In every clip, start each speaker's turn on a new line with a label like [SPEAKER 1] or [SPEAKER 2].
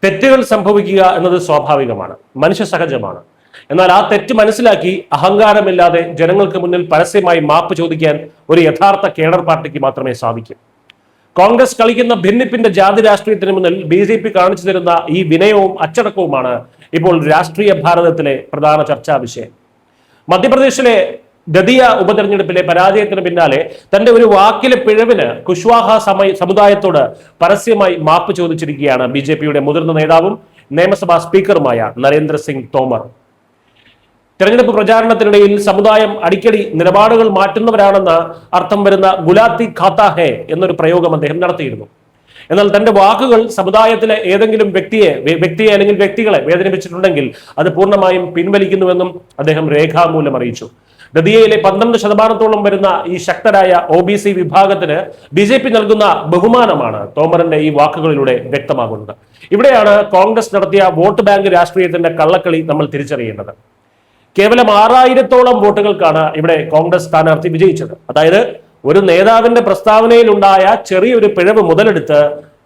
[SPEAKER 1] തെറ്റുകൾ സംഭവിക്കുക എന്നത് സ്വാഭാവികമാണ്, മനുഷ്യ സഹജമാണ്. എന്നാൽ ആ തെറ്റ് മനസ്സിലാക്കി അഹങ്കാരമില്ലാതെ ജനങ്ങൾക്ക് മുന്നിൽ പരസ്യമായി മാപ്പ് ചോദിക്കാൻ ഒരു യഥാർത്ഥ കേഡർ പാർട്ടിക്ക് മാത്രമേ സാധിക്കൂ. കോൺഗ്രസ് കളിക്കുന്ന ഭിന്നിപ്പിന്റെ ജാതി രാഷ്ട്രീയത്തിന് മുന്നിൽ BJP കാണിച്ചു തരുന്ന ഈ വിനയവും അച്ചടക്കവുമാണ് ഇപ്പോൾ രാഷ്ട്രീയ ഭാരതത്തിലെ പ്രധാന ചർച്ചാ വിഷയം. മധ്യപ്രദേശിലെ ദതിയ ഉപതെരഞ്ഞെടുപ്പിലെ പരാജയത്തിന് പിന്നാലെ തന്റെ ഒരു വാക്കിലെ പിഴവിന് കുശ്വാഹ സമുദായത്തോട് പരസ്യമായി മാപ്പ് ചോദിച്ചിരിക്കുകയാണ് BJPയുടെ മുതിർന്ന നേതാവും നിയമസഭാ സ്പീക്കറുമായ നരേന്ദ്ര സിംഗ് തോമർ. തെരഞ്ഞെടുപ്പ് പ്രചാരണത്തിനിടയിൽ സമുദായം അടിക്കടി നിലപാടുകൾ മാറ്റുന്നവരാണെന്ന് അർത്ഥം വരുന്ന ഗുലാത്തി ഖാത്ത ഹേ എന്നൊരു പ്രയോഗം അദ്ദേഹം നടത്തിയിരുന്നു. എന്നാൽ തന്റെ വാക്കുകൾ സമുദായത്തിലെ ഏതെങ്കിലും വ്യക്തിയെ അല്ലെങ്കിൽ വ്യക്തികളെ വേദനിപ്പിച്ചിട്ടുണ്ടെങ്കിൽ അത് പൂർണ്ണമായും പിൻവലിക്കുന്നുവെന്നും അദ്ദേഹം രേഖാമൂലം അറിയിച്ചു. ദതിയയിലെ 12% വരുന്ന ഈ ശക്തരായ OBC വിഭാഗത്തിന് BJP നൽകുന്ന ബഹുമാനമാണ് തോമറിന്റെ ഈ വാക്കുകളിലൂടെ വ്യക്തമാകുന്നത്. ഇവിടെയാണ് കോൺഗ്രസ് നടത്തിയ വോട്ട് ബാങ്ക് രാഷ്ട്രീയത്തിന്റെ കള്ളക്കളി നമ്മൾ തിരിച്ചറിയേണ്ടത്. കേവലം 6000-ഓളം വോട്ടുകൾക്കാണ് ഇവിടെ കോൺഗ്രസ് സ്ഥാനാർത്ഥി വിജയിച്ചത്. അതായത് ഒരു നേതാവിന്റെ പ്രസ്താവനയിൽ ഉണ്ടായ ചെറിയൊരു പിഴവ് മുതലെടുത്ത്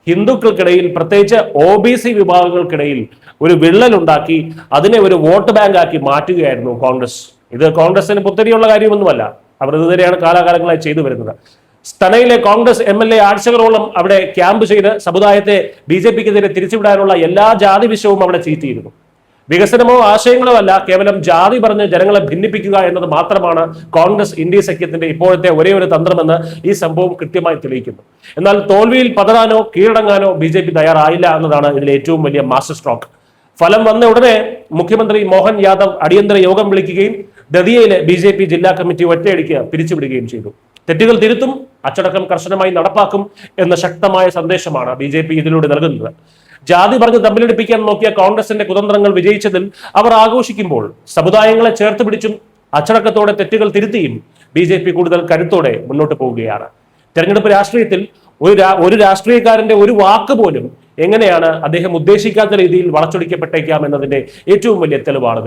[SPEAKER 1] ഹിന്ദുക്കൾക്കിടയിൽ, പ്രത്യേകിച്ച് OBC വിഭാഗങ്ങൾക്കിടയിൽ ഒരു വിള്ളലുണ്ടാക്കി അതിനെ ഒരു വോട്ട് ബാങ്ക് ആക്കി മാറ്റുകയായിരുന്നു കോൺഗ്രസ്. ഇത് കോൺഗ്രസിന് പുത്തരിയുള്ള കാര്യമൊന്നുമല്ല, അവർ ഇതുവരെയാണ് കാലാകാലങ്ങളായി ചെയ്തു വരുന്നത്. സ്തനയിലെ കോൺഗ്രസ് MLA ആഴ്ചകളോളം അവിടെ ക്യാമ്പ് ചെയ്ത് സമുദായത്തെ BJPക്കെതിരെ തിരിച്ചുവിടാനുള്ള എല്ലാ ജാതി വിഷയവും അവിടെ ചീറ്റിയിരുന്നു. വികസനമോ ആശയങ്ങളോ അല്ല, കേവലം ജാതി പറഞ്ഞ് ജനങ്ങളെ ഭിന്നിപ്പിക്കുക എന്നത് മാത്രമാണ് കോൺഗ്രസ് ഇന്ത്യ സഖ്യത്തിന്റെ ഇപ്പോഴത്തെ ഒരേ ഒരു തന്ത്രമെന്ന് ഈ സംഭവം കൃത്യമായി തെളിയിക്കുന്നു. എന്നാൽ തോൽവിയിൽ പതറാനോ കീഴടങ്ങാനോ BJP തയ്യാറായില്ല എന്നതാണ് ഇതിലെ ഏറ്റവും വലിയ മാസ്റ്റർ സ്ട്രോക്ക്. ഫലം വന്ന ഉടനെ മുഖ്യമന്ത്രി മോഹൻ യാദവ് അടിയന്തര യോഗം വിളിക്കുകയും ദതിയയിലെ BJP ജില്ലാ കമ്മിറ്റി ഒറ്റയടിക്ക് പിരിച്ചുവിടുകയും ചെയ്തു. തെറ്റുകൾ തിരുത്തും, അച്ചടക്കം കർശനമായി നടപ്പാക്കും എന്ന ശക്തമായ സന്ദേശമാണ് BJP ഇതിലൂടെ നൽകുന്നത്. ജാതി പറഞ്ഞ് തമ്മിലടിപ്പിക്കാൻ നോക്കിയ കോൺഗ്രസിന്റെ കുതന്ത്രങ്ങൾ വിജയിച്ചതിൽ അവർ ആഘോഷിക്കുമ്പോൾ സമുദായങ്ങളെ ചേർത്ത് പിടിച്ചും അച്ചടക്കത്തോടെ തെറ്റുകൾ തിരുത്തിയും BJP കൂടുതൽ കരുത്തോടെ മുന്നോട്ട് പോവുകയാണ്. തെരഞ്ഞെടുപ്പ് രാഷ്ട്രീയത്തിൽ ഒരു രാഷ്ട്രീയക്കാരന്റെ ഒരു വാക്ക് പോലും എങ്ങനെയാണ് അദ്ദേഹം ഉദ്ദേശിക്കാത്ത രീതിയിൽ വളച്ചൊടിക്കപ്പെട്ടേക്കാം എന്നതിന്റെ ഏറ്റവും വലിയ തെളിവാണ്.